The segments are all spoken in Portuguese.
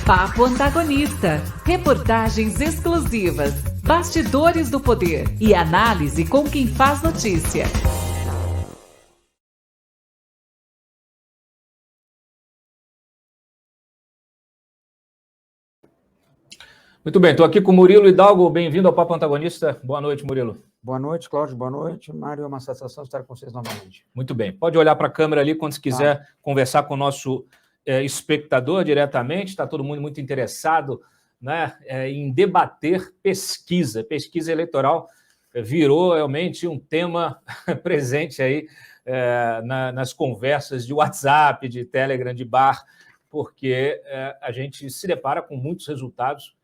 Papo Antagonista, reportagens exclusivas, bastidores do poder e análise com quem faz notícia. Muito bem, estou aqui com o Murilo Hidalgo, bem-vindo ao Papo Antagonista. Boa noite, Murilo. Boa noite, Cláudio, boa noite. Mário, é uma satisfação estar com vocês novamente. Muito bem, pode olhar para a câmera ali quando quiser conversar com o nosso espectador diretamente, está todo mundo muito interessado, né, em debater pesquisa. Pesquisa eleitoral virou realmente um tema presente aí nas conversas de WhatsApp, de Telegram, de bar, porque a gente se depara com muitos resultados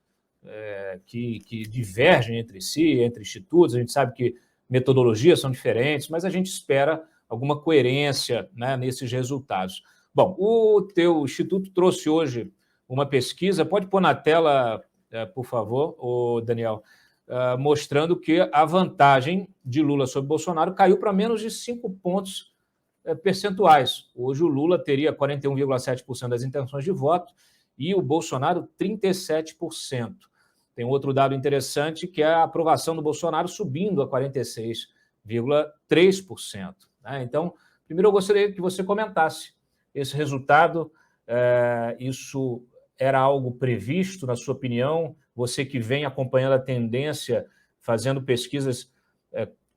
que divergem entre si, entre institutos. A gente sabe que metodologias são diferentes, mas a gente espera alguma coerência, né, nesses resultados. Bom, o teu instituto trouxe hoje uma pesquisa, pode pôr na tela, por favor, Daniel, mostrando que a vantagem de Lula sobre Bolsonaro caiu para menos de 5 pontos percentuais. Hoje o Lula teria 41,7% das intenções de voto e o Bolsonaro 37%. Tem outro dado interessante, que é a aprovação do Bolsonaro subindo a 46,3%. Né? Então, primeiro eu gostaria que você comentasse esse resultado. Isso era algo previsto, na sua opinião? Você que vem acompanhando a tendência, fazendo pesquisas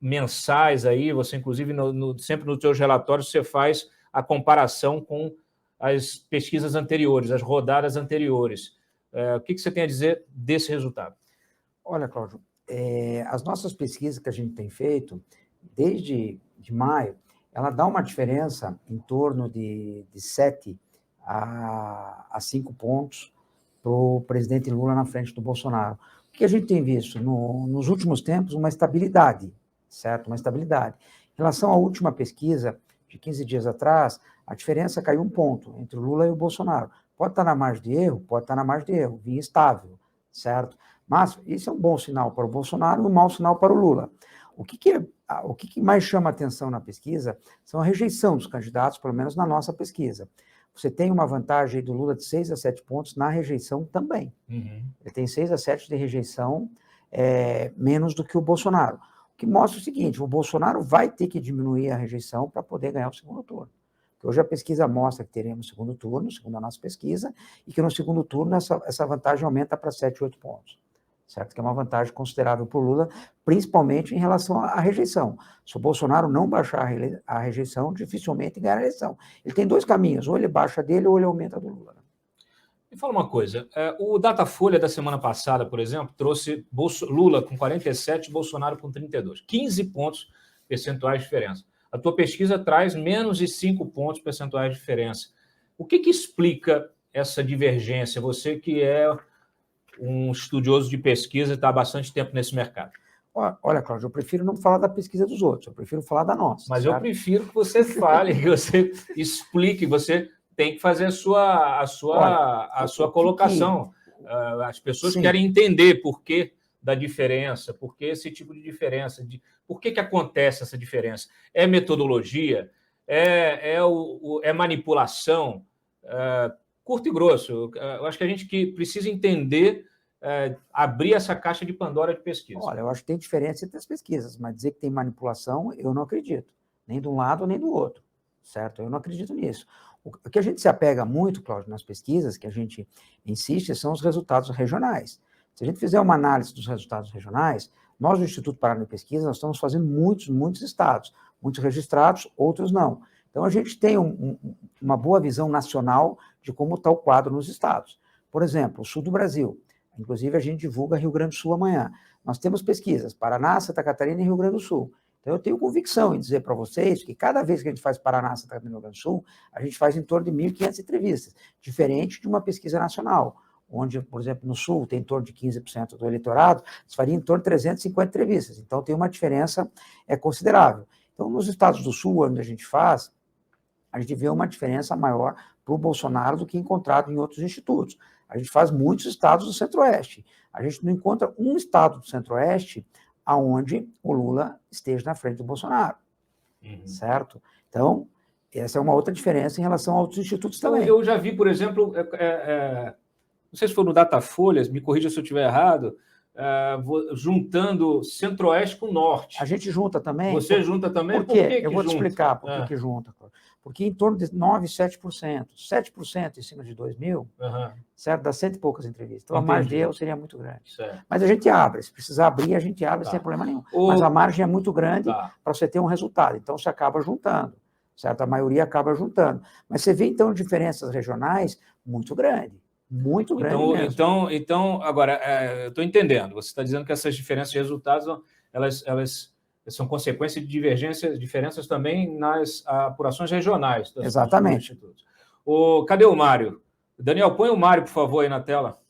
mensais aí, você inclusive sempre nos seus relatórios você faz a comparação com as pesquisas anteriores, as rodadas anteriores. O que você tem a dizer desse resultado? Olha, Cláudio, as nossas pesquisas que a gente tem feito, desde maio, ela dá uma diferença em torno de 7 a 5 pontos para o presidente Lula na frente do Bolsonaro. O que a gente tem visto? Nos últimos tempos, uma estabilidade, certo? Uma estabilidade. Em relação à última pesquisa, de 15 dias atrás, a diferença caiu 1 ponto entre o Lula e o Bolsonaro. Pode estar na margem de erro? Pode estar na margem de erro, vinha estável, certo? Mas isso é um bom sinal para o Bolsonaro e um mau sinal para o Lula. O que mais chama atenção na pesquisa são a rejeição dos candidatos, pelo menos na nossa pesquisa. Você tem uma vantagem do Lula de 6 a 7 pontos na rejeição também. Uhum. Ele tem 6 a 7 de rejeição, menos do que o Bolsonaro. O que mostra o seguinte: o Bolsonaro vai ter que diminuir a rejeição para poder ganhar o segundo turno. Porque hoje a pesquisa mostra que teremos segundo turno, segundo a nossa pesquisa, e que no segundo turno essa vantagem aumenta para 7, 8 pontos. Certo? Que é uma vantagem considerável para o Lula, principalmente em relação à rejeição. Se o Bolsonaro não baixar a rejeição, dificilmente ganhará a eleição. Ele tem 2 caminhos: ou ele baixa dele, ou ele aumenta do Lula. Me fala uma coisa, o Datafolha da semana passada, por exemplo, trouxe Lula com 47, Bolsonaro com 32. 15 pontos percentuais de diferença. A tua pesquisa traz menos de 5 pontos percentuais de diferença. O que explica essa divergência? Você que é um estudioso de pesquisa e está há bastante tempo nesse mercado. Olha, Cláudio, eu prefiro não falar da pesquisa dos outros, eu prefiro falar da nossa. Mas certo? Eu prefiro que você fale, que você explique, você tem que fazer a sua colocação. As pessoas querem entender por que da diferença, por que esse tipo de diferença, por que acontece essa diferença. É metodologia? É manipulação? Curto e grosso. Eu acho que a gente precisa entender, abrir essa caixa de Pandora de pesquisa. Olha, eu acho que tem diferença entre as pesquisas, mas dizer que tem manipulação, eu não acredito. Nem de um lado, nem do outro, certo? Eu não acredito nisso. O que a gente se apega muito, Cláudio, nas pesquisas, que a gente insiste, são os resultados regionais. Se a gente fizer uma análise dos resultados regionais, nós, no Instituto Paraná de Pesquisa, nós estamos fazendo muitos estados, muitos registrados, outros não. Então, a gente tem uma boa visão nacional de como está o quadro nos estados. Por exemplo, o sul do Brasil. Inclusive, a gente divulga Rio Grande do Sul amanhã. Nós temos pesquisas, Paraná, Santa Catarina e Rio Grande do Sul. Então, eu tenho convicção em dizer para vocês que cada vez que a gente faz Paraná, Santa Catarina e Rio Grande do Sul, a gente faz em torno de 1.500 entrevistas, diferente de uma pesquisa nacional, onde, por exemplo, no Sul tem em torno de 15% do eleitorado, se faria em torno de 350 entrevistas. Então, tem uma diferença considerável. Então, nos estados do Sul, onde a gente faz, a gente vê uma diferença maior para o Bolsonaro do que encontrado em outros institutos. A gente faz muitos estados do Centro-Oeste. A gente não encontra um estado do Centro-Oeste onde o Lula esteja na frente do Bolsonaro. Certo? Então, essa é uma outra diferença em relação a outros institutos também. Eu já vi, por exemplo, não sei se for no Datafolha, me corrija se eu estiver errado, juntando Centro-Oeste com Norte. A gente junta também. Você junta também? Por quê? Por que eu vou te explicar por que junta. Porque em torno de 9%, 7%, 7% em cima de 2.000, certo? Dá 100 e poucas entrevistas. Então, a margem de erro seria muito grande. Certo. Mas a gente abre. Se precisar abrir, a gente abre sem problema nenhum. Mas a margem é muito grande para você ter um resultado. Então, você acaba juntando, certo? A maioria acaba juntando. Mas você vê, então, diferenças regionais muito grandes. Muito grande mesmo. Então agora, eu estou entendendo. Você está dizendo que essas diferenças de resultados, elas são consequência de diferenças também nas apurações regionais. Exatamente. Cadê o Mário? Daniel, põe o Mário, por favor, aí na tela.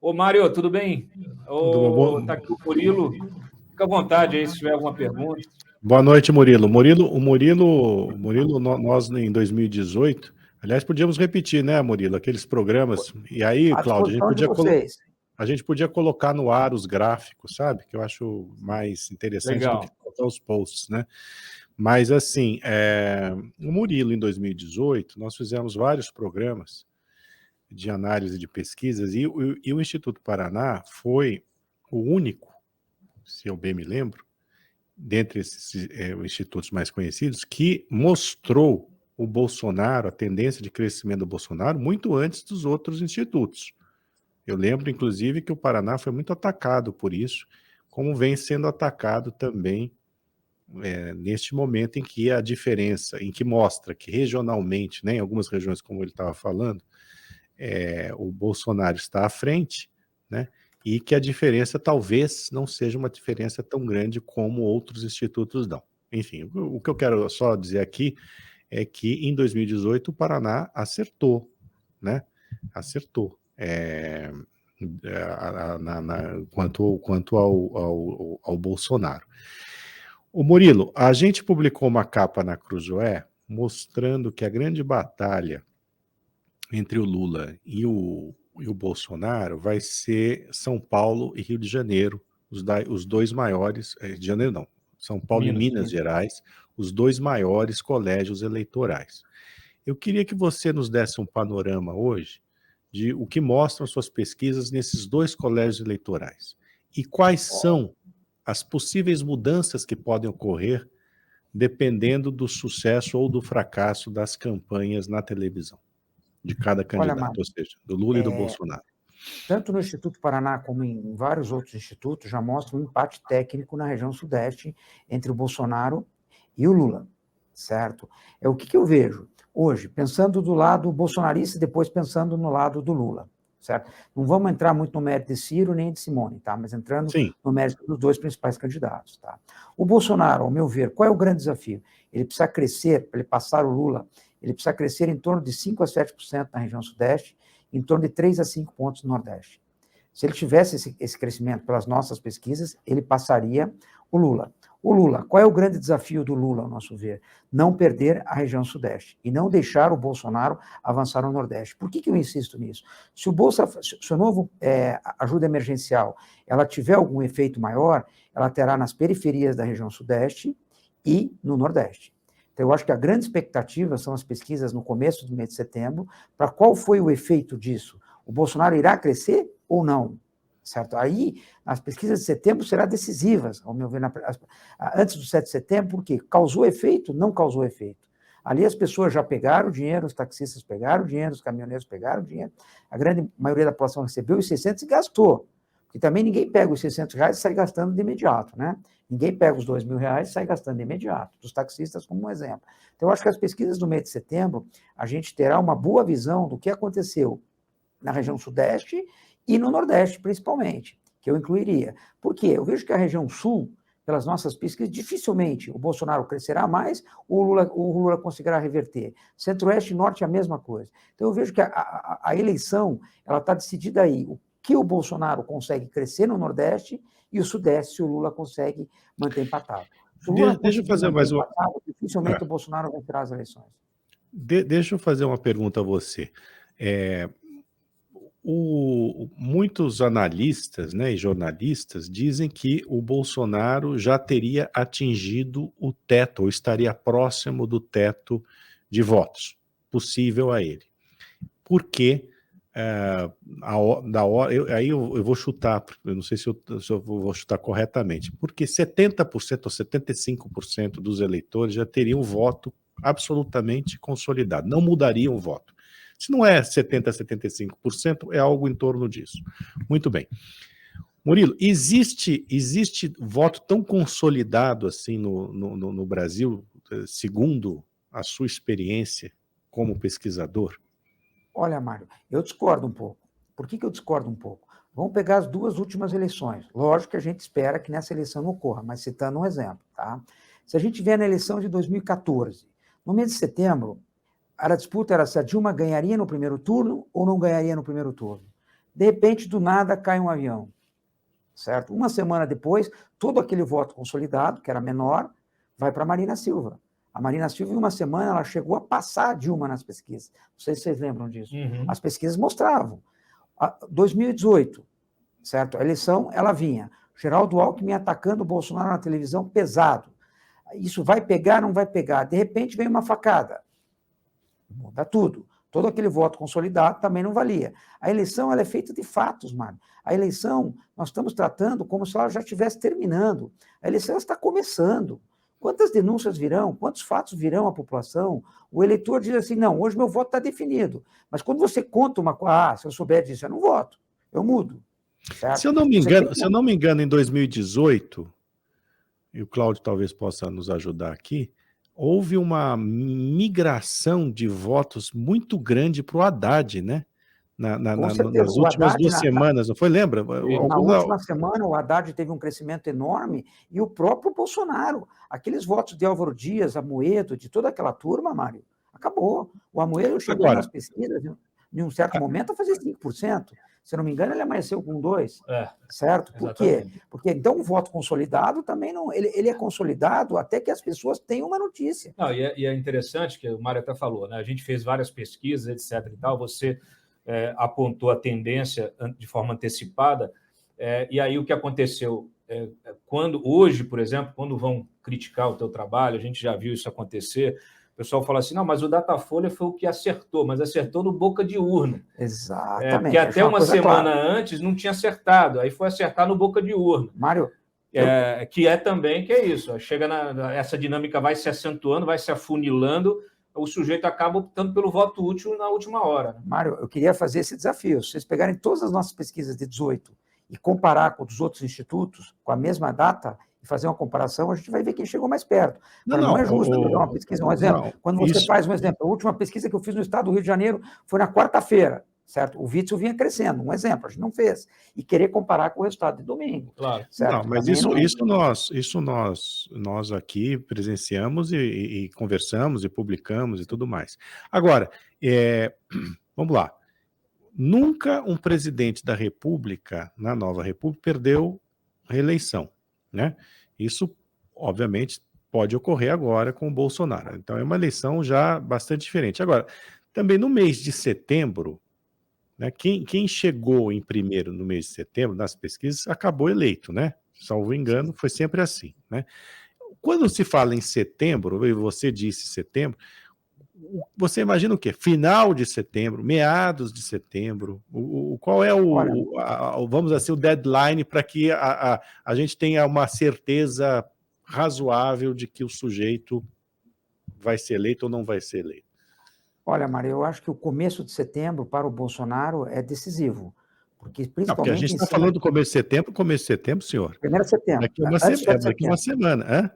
Ô, Mário, tudo bem? Está aqui o Murilo. Fica à vontade aí, se tiver alguma pergunta. Boa noite, Murilo. Murilo, nós em 2018... Aliás, podíamos repetir, né, Murilo, aqueles programas. E aí, Cláudio, a gente podia colocar no ar os gráficos, sabe? Que eu acho mais interessante do que colocar os posts, né? Mas, assim, o Murilo, em 2018, nós fizemos vários programas de análise de pesquisas e o Instituto Paraná foi o único, se eu bem me lembro, dentre esses institutos mais conhecidos, que mostrou o Bolsonaro, a tendência de crescimento do Bolsonaro, muito antes dos outros institutos. Eu lembro, inclusive, que o Paraná foi muito atacado por isso, como vem sendo atacado também neste momento em que a diferença, em que mostra que regionalmente, né, em algumas regiões, como ele estava falando, o Bolsonaro está à frente, né, e que a diferença talvez não seja uma diferença tão grande como outros institutos dão. Enfim, o que eu quero só dizer aqui é que em 2018 o Paraná acertou, né? Acertou quanto ao Bolsonaro. O Murilo, a gente publicou uma capa na Cruzoé mostrando que a grande batalha entre o Lula e o Bolsonaro vai ser São Paulo e Rio de Janeiro, os dois maiores, Rio de Janeiro não, São Paulo e Minas Gerais, os dois maiores colégios eleitorais. Eu queria que você nos desse um panorama hoje de o que mostram suas pesquisas nesses dois colégios eleitorais e quais são as possíveis mudanças que podem ocorrer dependendo do sucesso ou do fracasso das campanhas na televisão de cada candidato, ou seja, do Lula e do Bolsonaro. Tanto no Instituto Paraná como em vários outros institutos já mostra um empate técnico na região sudeste entre o Bolsonaro e o Lula, certo? O que eu vejo hoje, pensando do lado bolsonarista e depois pensando no lado do Lula, certo? Não vamos entrar muito no mérito de Ciro nem de Simone, tá? Mas entrando no mérito dos dois principais candidatos, tá? O Bolsonaro, ao meu ver, qual é o grande desafio? Ele precisa crescer, para ele passar o Lula, ele precisa crescer em torno de 5% a 7% na região sudeste, em torno de 3 a 5 pontos no Nordeste. Se ele tivesse esse crescimento pelas nossas pesquisas, ele passaria o Lula. O Lula, qual é o grande desafio do Lula, ao nosso ver? Não perder a região Sudeste e não deixar o Bolsonaro avançar no Nordeste. Por que eu insisto nisso? Se o novo ajuda emergencial ela tiver algum efeito maior, ela terá nas periferias da região Sudeste e no Nordeste. Então, eu acho que a grande expectativa são as pesquisas no começo do mês de setembro, para qual foi o efeito disso? O Bolsonaro irá crescer ou não? Certo? Aí, as pesquisas de setembro serão decisivas, ao meu ver, antes do 7 de setembro, porque causou efeito, não causou efeito. Ali as pessoas já pegaram o dinheiro, os taxistas pegaram o dinheiro, os caminhoneiros pegaram o dinheiro, a grande maioria da população recebeu os 600 e gastou. Porque também ninguém pega os 600 reais e sai gastando de imediato, né? Ninguém pega os 2.000 reais e sai gastando de imediato, dos taxistas como um exemplo. Então, eu acho que as pesquisas do mês de setembro, a gente terá uma boa visão do que aconteceu na região Sudeste e no Nordeste, principalmente, que eu incluiria. Por quê? Eu vejo que a região Sul, pelas nossas pesquisas, dificilmente o Bolsonaro crescerá mais, o Lula conseguirá reverter. Centro-Oeste e Norte é a mesma coisa. Então, eu vejo que a eleição ela está decidida aí. O que o Bolsonaro consegue crescer no Nordeste e o Sudeste, se o Lula consegue manter empatado. Se o Lula deixa eu fazer mais uma... dificilmente o Bolsonaro vencerá as eleições. Deixa eu fazer uma pergunta a você. Muitos analistas, né, e jornalistas dizem que o Bolsonaro já teria atingido o teto, ou estaria próximo do teto de votos possível a ele. Porque aí eu vou chutar, eu não sei se eu vou chutar corretamente, porque 70% ou 75% dos eleitores já teriam voto absolutamente consolidado, não mudariam o voto. Se não é 70% a 75%, é algo em torno disso. Muito bem. Murilo, existe voto tão consolidado assim no Brasil, segundo a sua experiência como pesquisador? Olha, Mário, eu discordo um pouco. Por que eu discordo um pouco? Vamos pegar as 2 últimas eleições. Lógico que a gente espera que nessa eleição não ocorra, mas citando um exemplo, tá? Se a gente vier na eleição de 2014, no mês de setembro, a disputa era se a Dilma ganharia no primeiro turno ou não ganharia no primeiro turno. De repente, do nada, cai um avião, certo? Uma semana depois, todo aquele voto consolidado, que era menor, vai para a Marina Silva. A Marina Silva, em uma semana, ela chegou a passar a Dilma nas pesquisas. Não sei se vocês lembram disso. Uhum. As pesquisas mostravam. 2018, certo? A eleição, ela vinha. Geraldo Alckmin atacando o Bolsonaro na televisão, pesado. Isso vai pegar, não vai pegar. De repente, vem uma facada. Muda tudo. Todo aquele voto consolidado também não valia. A eleição, ela é feita de fatos, mano. A eleição, nós estamos tratando como se ela já estivesse terminando. A eleição está começando. Quantas denúncias virão? Quantos fatos virão à população? O eleitor diz assim, não, hoje meu voto está definido. Mas quando você conta uma coisa, se eu souber disso, eu não voto, eu mudo. Certo? Se eu não me engano, em 2018, e o Cláudio talvez possa nos ajudar aqui, houve uma migração de votos muito grande para o Haddad, né? Nas últimas 2 semanas, não foi? Lembra? Na última semana, o Haddad teve um crescimento enorme e o próprio Bolsonaro. Aqueles votos de Álvaro Dias, Amoedo, de toda aquela turma, Mário, acabou. O Amoedo chegou nas pesquisas, em um certo momento, a fazer 5%. Se não me engano, ele amanheceu com 2%. Certo? Por quê? Porque então o voto consolidado também não. Ele é consolidado até que as pessoas tenham uma notícia. Não, e é interessante que o Mário até falou, né? A gente fez várias pesquisas, etc. e tal, você apontou a tendência de forma antecipada, e aí o que aconteceu? Hoje, por exemplo, quando vão criticar o teu trabalho, a gente já viu isso acontecer, o pessoal fala assim, não, mas o Datafolha foi o que acertou, mas acertou no boca de urna. Exatamente. Porque até uma semana antes não tinha acertado, aí foi acertar no boca de urna. Mário, que é isso, chega essa dinâmica vai se acentuando, vai se afunilando, o sujeito acaba optando pelo voto útil na última hora. Né? Mário, eu queria fazer esse desafio. Se vocês pegarem todas as nossas pesquisas de 18 e comparar com os outros institutos, com a mesma data, e fazer uma comparação, a gente vai ver quem chegou mais perto. Não é justo dar uma pesquisa. Um exemplo, quando você faz um exemplo, a última pesquisa que eu fiz no estado do Rio de Janeiro foi na quarta-feira, certo? O Witzel vinha crescendo, um exemplo, a gente não fez. E querer comparar com o resultado de domingo. Claro. Certo? Não, mas nós aqui presenciamos e conversamos e publicamos e tudo mais. Agora, vamos lá. Nunca um presidente da República, na nova República, perdeu reeleição, né? Isso, obviamente, pode ocorrer agora com o Bolsonaro. Então, é uma eleição já bastante diferente. Agora, também no mês de setembro, né, quem chegou em primeiro no mês de setembro, nas pesquisas, acabou eleito, né? Salvo engano, foi sempre assim, né? Quando se fala em setembro, e você disse setembro, você imagina o quê? Final de setembro, meados de setembro? Qual é vamos dizer, o deadline para que a gente tenha uma certeza razoável de que o sujeito vai ser eleito ou não vai ser eleito? Olha, Mário, eu acho que o começo de setembro para o Bolsonaro é decisivo. Porque, principalmente, porque a gente está falando do começo de setembro, senhor. 1º de setembro. Daqui uma semana, hein?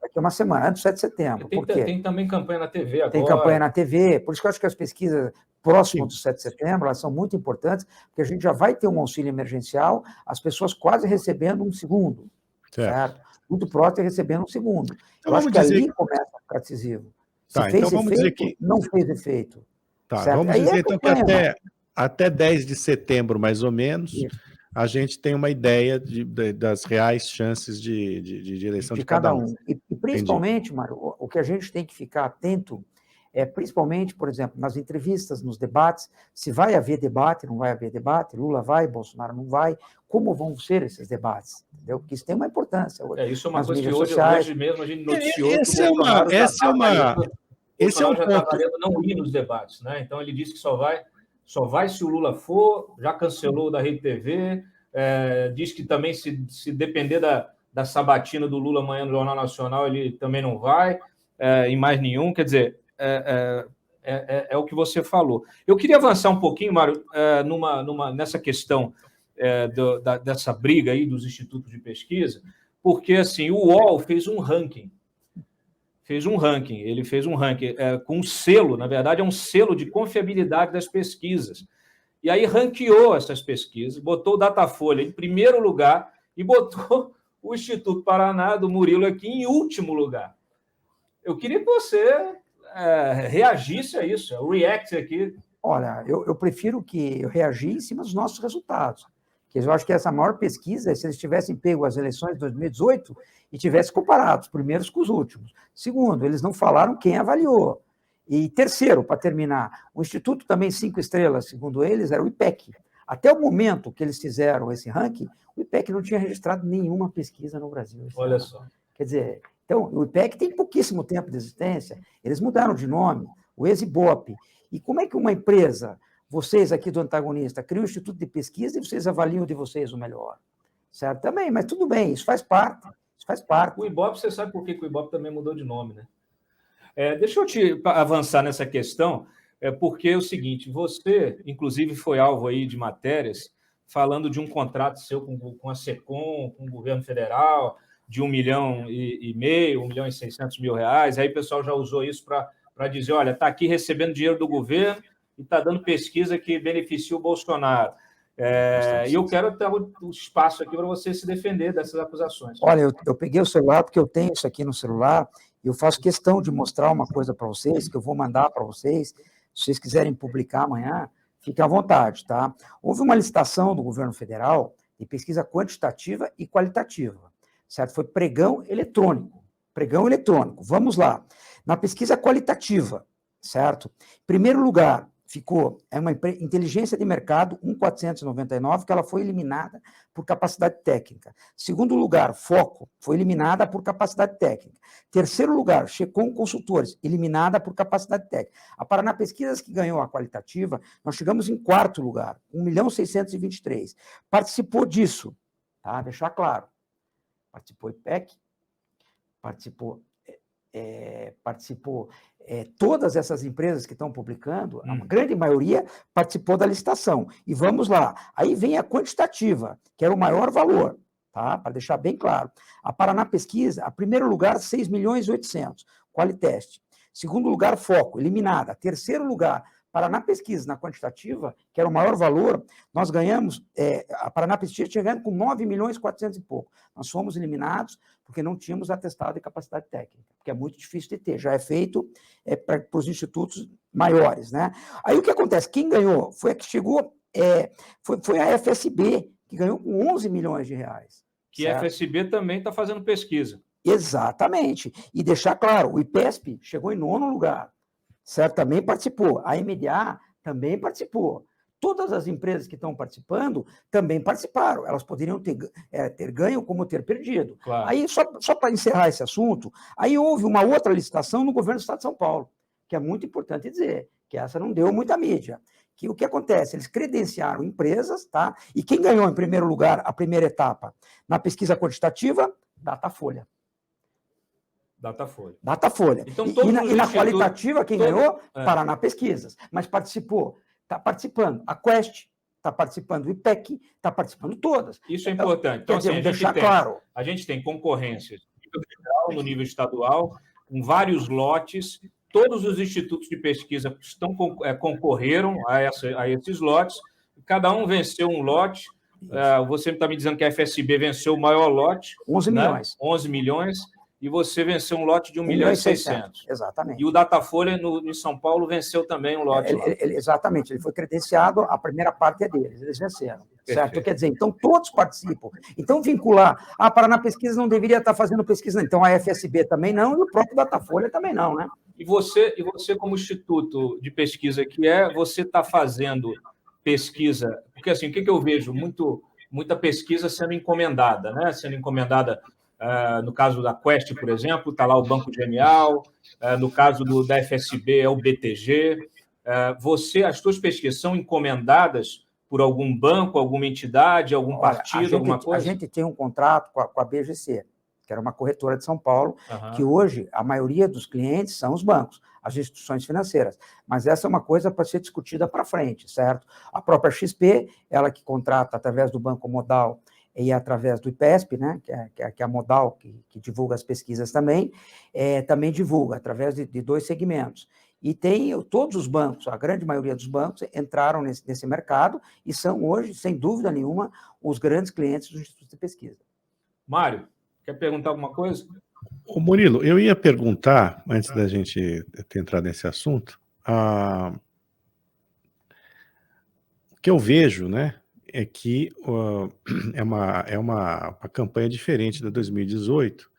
Daqui uma semana, antes do 7 de setembro. Tem também campanha na TV agora. Tem campanha na TV, por isso que eu acho que as pesquisas próximas do 7 de setembro, elas são muito importantes, porque a gente já vai ter um auxílio emergencial, as pessoas quase recebendo um segundo, certo? Muito próximo recebendo um segundo. Então, eu acho que ali começa a ficar decisivo. Se fez então vamos efeito, dizer que não fez efeito. Tá, vamos dizer então que até 10 de setembro, mais ou menos, a gente tem uma ideia das reais chances de eleição de cada um. E principalmente, Mário, o que a gente tem que ficar atento é, principalmente, por exemplo, nas entrevistas, nos debates, se vai haver debate, não vai haver debate, Lula vai, Bolsonaro não vai, como vão ser esses debates, entendeu? Porque isso tem uma importância. Isso é uma coisa que hoje mesmo a gente noticiou esse é um já está valendo não ir nos debates, né? Então ele disse que só só vai se o Lula for, já cancelou da Rede TV, diz que também se depender da sabatina do Lula amanhã no Jornal Nacional, ele também não vai, em mais nenhum, quer dizer, é o que você falou. Eu queria avançar um pouquinho, Mário, nessa questão dessa briga aí dos institutos de pesquisa, porque assim, o UOL fez um ranking, ele fez um ranking com um selo, na verdade é um selo de confiabilidade das pesquisas, e aí ranqueou essas pesquisas, botou o Datafolha em primeiro lugar e botou o Instituto Paraná do Murilo aqui em último lugar. Eu queria que você reagisse a isso, o react aqui. Olha, eu prefiro que eu reagir em cima dos nossos resultados. Que eu acho que essa maior pesquisa, se eles tivessem pego as eleições de 2018 e tivessem comparado os primeiros com os últimos. Segundo, eles não falaram quem avaliou. E terceiro, para terminar, o Instituto também 5 estrelas, segundo eles, era o IPEC. Até o momento que eles fizeram esse ranking, o IPEC não tinha registrado nenhuma pesquisa no Brasil. Olha só. Quer dizer, então, o IPEC tem pouquíssimo tempo de existência, eles mudaram de nome, o Ex-Ibope. E como é que uma empresa... Vocês aqui do Antagonista criam um instituto de pesquisa e vocês avaliam de vocês o melhor. Certo? Também, mas tudo bem, isso faz parte. O Ibope, você sabe por que o Ibope também mudou de nome, né? Deixa eu te avançar nessa questão, porque é o seguinte, você, inclusive, foi alvo aí de matérias falando de um contrato seu com a SECOM, com o governo federal, de 1,5 milhão, 1,6 milhão, aí o pessoal já usou isso para dizer, olha, está aqui recebendo dinheiro do governo, e está dando pesquisa que beneficia o Bolsonaro. E eu quero ter o espaço aqui para você se defender dessas acusações. Olha, eu peguei o celular, porque eu tenho isso aqui no celular, e eu faço questão de mostrar uma coisa para vocês, que eu vou mandar para vocês, se vocês quiserem publicar amanhã, fiquem à vontade, tá? Houve uma licitação do governo federal de pesquisa quantitativa e qualitativa, certo? Foi pregão eletrônico. Vamos lá. Na pesquisa qualitativa, certo? Em primeiro lugar, ficou uma inteligência de mercado 1.499, que ela foi eliminada por capacidade técnica. Segundo lugar, Foco, foi eliminada por capacidade técnica. Terceiro lugar, Checom Consultores, eliminada por capacidade técnica. A Paraná Pesquisas, que ganhou a qualitativa, nós chegamos em quarto lugar, 1.623. Participou disso, tá? Deixar claro. Participou IPEC, participou todas essas empresas que estão publicando, a grande maioria participou da licitação. E vamos lá. Aí vem a quantitativa, que era o maior valor, tá? Para deixar bem claro. A Paraná Pesquisa, a primeiro lugar, 6.800.000, Qualiteste. Segundo lugar, Foco, eliminada. Terceiro lugar, Paraná Pesquisa, na quantitativa, que era o maior valor, nós ganhamos, a Paraná Pesquisa chegando com 9.400.000 e pouco. Nós fomos eliminados porque não tínhamos atestado de capacidade técnica, porque é muito difícil de ter, já é feito para os institutos maiores, né? Aí o que acontece? Quem ganhou foi a que chegou, foi a FSB, que ganhou com 11 milhões de reais. Que certo? A FSB também está fazendo pesquisa. Exatamente. E deixar claro, o IPESP chegou em 9º lugar. Certo? Também participou. A MDA também participou. Todas as empresas que estão participando também participaram. Elas poderiam ter ganho como ter perdido. Claro. Aí, só para encerrar esse assunto, aí houve uma outra licitação no governo do Estado de São Paulo, que é muito importante dizer, que essa não deu muita mídia. Que o que acontece? Eles credenciaram empresas, tá? E quem ganhou em primeiro lugar a primeira etapa na pesquisa quantitativa? Datafolha. Então, e na qualitativa, quem ganhou? Paraná Pesquisas. Mas participou, está participando a Quest, está participando o IPEC, está participando todas. Isso é importante. Então, assim, a gente tem concorrência no nível estadual, com vários lotes, todos os institutos de pesquisa concorreram a esses lotes, cada um venceu um lote. Você está me dizendo que a FSB venceu o maior lote. 11 milhões. 11 milhões. E você venceu um lote de 1.600.000. Exatamente. E o Datafolha, em São Paulo, venceu também um lote lá. Exatamente, ele foi credenciado, a primeira parte é deles, eles venceram. Certo? Quer dizer, então todos participam. Então vincular, a Paraná Pesquisa não deveria estar fazendo pesquisa, não. Então a FSB também não, e o próprio Datafolha também não, né? E você como instituto de pesquisa você está fazendo pesquisa, porque assim, o que eu vejo? Muita pesquisa sendo encomendada, né? Sendo encomendada. No caso da Quest, por exemplo, está lá o Banco Genial, no caso da FSB é o BTG, As suas pesquisas são encomendadas por algum banco, alguma entidade, algum partido, alguma coisa? A gente tem um contrato com a BGC, que era uma corretora de São Paulo, que hoje a maioria dos clientes são os bancos, as instituições financeiras. Mas essa é uma coisa para ser discutida para frente, certo? A própria XP, ela que contrata através do Banco Modal e através do IPESP, né, que é a Modal, que divulga as pesquisas também divulga através de 2 segmentos. E todos os bancos, a grande maioria dos bancos, entraram nesse mercado e são hoje, sem dúvida nenhuma, os grandes clientes do Instituto de Pesquisa. Mário, quer perguntar alguma coisa? Ô Murilo, eu ia perguntar, antes da gente entrar nesse assunto, o que eu vejo, né, é que é uma campanha diferente da 2018,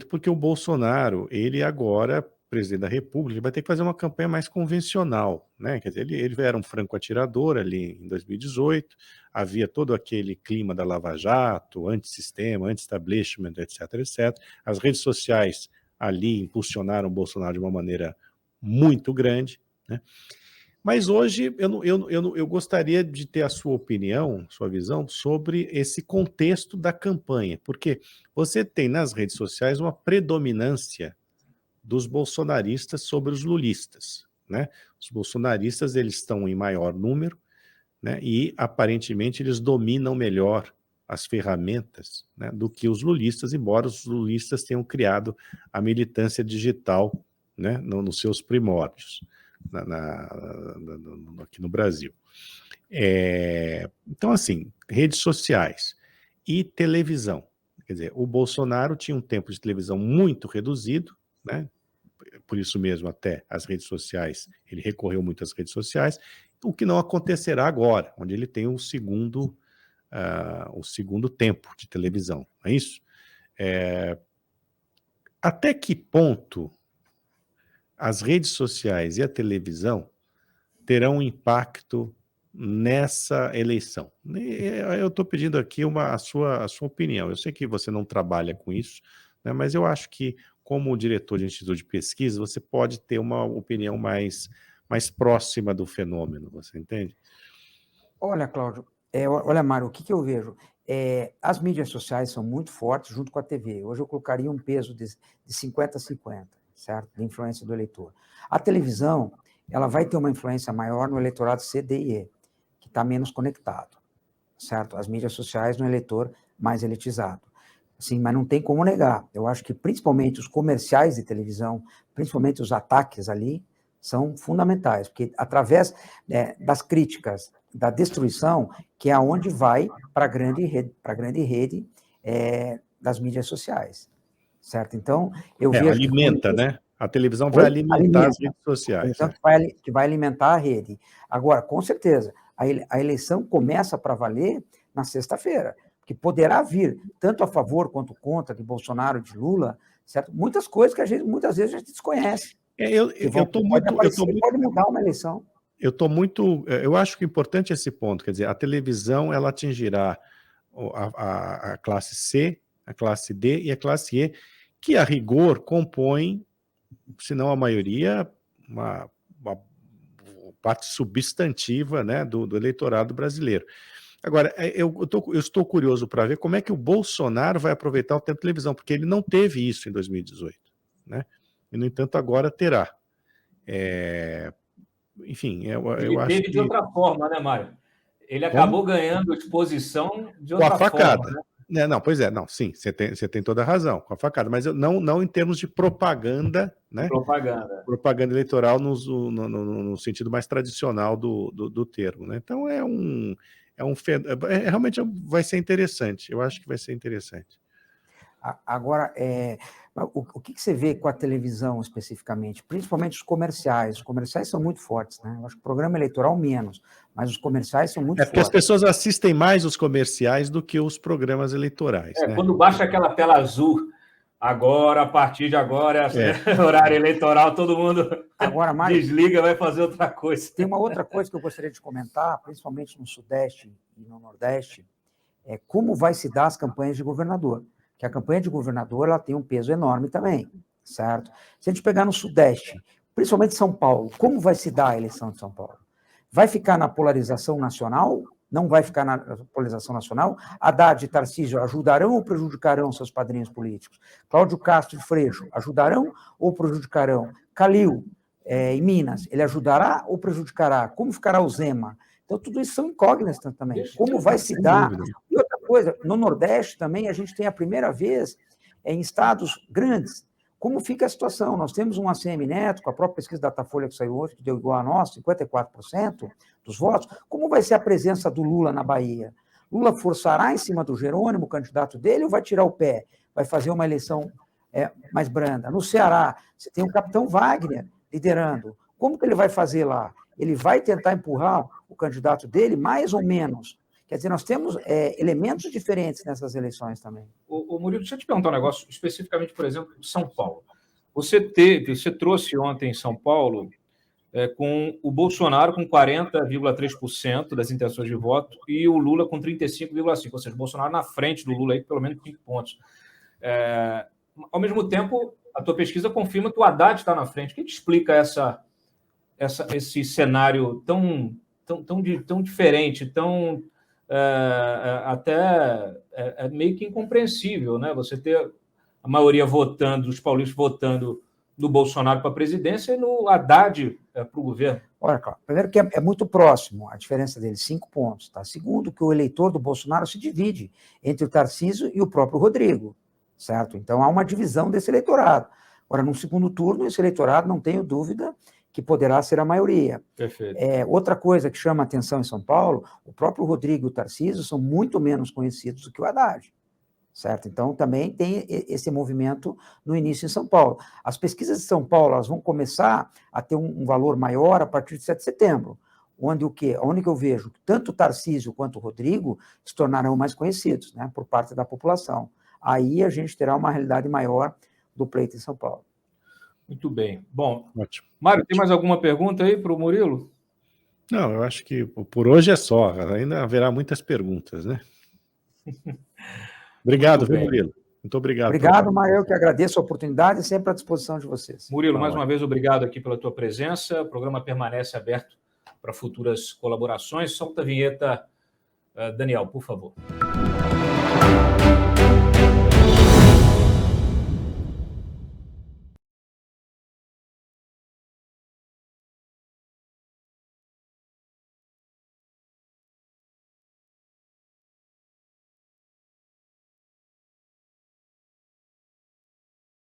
porque o Bolsonaro, ele agora, presidente da República, vai ter que fazer uma campanha mais convencional, né? Quer dizer, ele era um franco atirador ali em 2018, havia todo aquele clima da Lava Jato, antissistema, anti-establishment, etc, etc. As redes sociais ali impulsionaram o Bolsonaro de uma maneira muito grande, né? Mas hoje eu gostaria de ter a sua opinião, sua visão, sobre esse contexto da campanha, porque você tem nas redes sociais uma predominância dos bolsonaristas sobre os lulistas, né? Os bolsonaristas, eles estão em maior número, né? E aparentemente eles dominam melhor as ferramentas, né, do que os lulistas, embora os lulistas tenham criado a militância digital, né, nos seus primórdios, aqui no Brasil. Então, assim, redes sociais e televisão. Quer dizer, o Bolsonaro tinha um tempo de televisão muito reduzido, né? Por isso mesmo, até as redes sociais, ele recorreu muito às redes sociais, o que não acontecerá agora, onde ele tem o segundo tempo de televisão, não é isso? Até que ponto as redes sociais e a televisão terão um impacto nessa eleição? Eu estou pedindo aqui a sua opinião. Eu sei que você não trabalha com isso, né, mas eu acho que, como diretor de instituto de pesquisa, você pode ter uma opinião mais próxima do fenômeno, você entende? Olha, Cláudio, olha, Mário, o que eu vejo? As mídias sociais são muito fortes junto com a TV. Hoje eu colocaria um peso de 50-50, certo? De influência do eleitor. A televisão, ela vai ter uma influência maior no eleitorado C, D e E, que está menos conectado, certo? As mídias sociais no eleitor mais elitizado. Sim, mas não tem como negar. Eu acho que principalmente os comerciais de televisão, principalmente os ataques ali, são fundamentais, porque através das críticas, da destruição, que é aonde vai para a grande rede das mídias sociais, certo? Então, eu vejo alimenta, né? A televisão vai alimentar as redes sociais. Que vai alimentar a rede. Agora, com certeza, a eleição começa para valer na sexta-feira, que poderá vir tanto a favor quanto contra de Bolsonaro e de Lula, certo? Muitas coisas que muitas vezes a gente desconhece. Pode mudar uma eleição. Eu acho que é importante esse ponto, quer dizer, a televisão, ela atingirá a classe C, a classe D e a classe E, que a rigor compõem, se não a maioria, uma parte substantiva, né, do eleitorado brasileiro. Agora, eu estou curioso para ver como é que o Bolsonaro vai aproveitar o tempo de televisão, porque ele não teve isso em 2018, né? E, no entanto, agora terá. Enfim, eu acho que... Ele teve de outra forma, né, Mário? Ele acabou ganhando exposição de outra forma. Com a facada. Né? Não, pois é, não, sim, você tem toda a razão, com a facada, mas não em termos de propaganda, né? Propaganda eleitoral no sentido mais tradicional do termo, né? Então realmente vai ser interessante, eu acho que vai ser interessante. Agora, o que você vê com a televisão especificamente? Principalmente os comerciais são muito fortes, né? Eu acho que o programa eleitoral menos, mas os comerciais são muito fortes. Porque as pessoas assistem mais os comerciais do que os programas eleitorais, né? Quando baixa aquela tela azul, agora, a partir de agora, horário eleitoral, todo mundo agora, Mário, desliga, vai fazer outra coisa. Tem uma outra coisa que eu gostaria de comentar, principalmente no Sudeste e no Nordeste, como vai se dar as campanhas de governador. Que a campanha de governador ela tem um peso enorme também, certo? Se a gente pegar no Sudeste, principalmente São Paulo. Como vai se dar a eleição de São Paulo? Vai ficar na polarização nacional? Não vai ficar na polarização nacional? Haddad e Tarcísio ajudarão ou prejudicarão seus padrinhos políticos? Cláudio Castro e Freixo ajudarão ou prejudicarão? Calil, em Minas, ele ajudará ou prejudicará? Como ficará o Zema? Então, tudo isso são incógnitas também. Como vai se dar? E outra coisa, no Nordeste também, a gente tem a primeira vez em estados grandes. Como fica a situação? Nós temos um ACM Neto, com a própria pesquisa da Datafolha que saiu hoje, que deu igual a nós, 54% dos votos. Como vai ser a presença do Lula na Bahia? Lula forçará em cima do Jerônimo, o candidato dele, ou vai tirar o pé? Vai fazer uma eleição mais branda? No Ceará, você tem o capitão Wagner liderando. Como que ele vai fazer lá? Ele vai tentar empurrar o candidato dele, mais ou menos? Quer dizer, nós temos elementos diferentes nessas eleições também. Ô, Murilo, deixa eu te perguntar um negócio, especificamente, por exemplo, São Paulo. Você trouxe ontem em São Paulo com o Bolsonaro com 40,3% das intenções de voto e o Lula com 35,5%, ou seja, o Bolsonaro na frente do Lula aí, pelo menos 5 pontos. Ao mesmo tempo, a tua pesquisa confirma que o Haddad está na frente. O que te explica esse cenário tão diferente, até meio que incompreensível, né? Você ter a maioria votando, os paulistas votando no Bolsonaro para a presidência e no Haddad para o governo. Olha, claro, primeiro que é muito próximo a diferença deles, 5 pontos. Tá? Segundo, que o eleitor do Bolsonaro se divide entre o Tarcísio e o próprio Rodrigo, certo? Então há uma divisão desse eleitorado. Agora, no segundo turno, esse eleitorado, não tenho dúvida, que poderá ser a maioria. Perfeito. Outra coisa que chama a atenção em São Paulo, o próprio Rodrigo e o Tarcísio são muito menos conhecidos do que o Haddad, certo? Então, também tem esse movimento no início em São Paulo. As pesquisas de São Paulo, elas vão começar a ter um valor maior a partir de 7 de setembro, onde que eu vejo tanto o Tarcísio quanto o Rodrigo se tornarão mais conhecidos, né, por parte da população. Aí a gente terá uma realidade maior do pleito em São Paulo. Muito bem. Bom, ótimo. Mário, tem mais alguma pergunta aí para o Murilo? Não, eu acho que por hoje é só. Ainda haverá muitas perguntas, né? Obrigado, viu, Murilo? Muito obrigado. Obrigado, Mário. Eu que agradeço a oportunidade e sempre à disposição de vocês. Murilo, mais uma vez, obrigado aqui pela tua presença. O programa permanece aberto para futuras colaborações. Solta a vinheta, Daniel, por favor.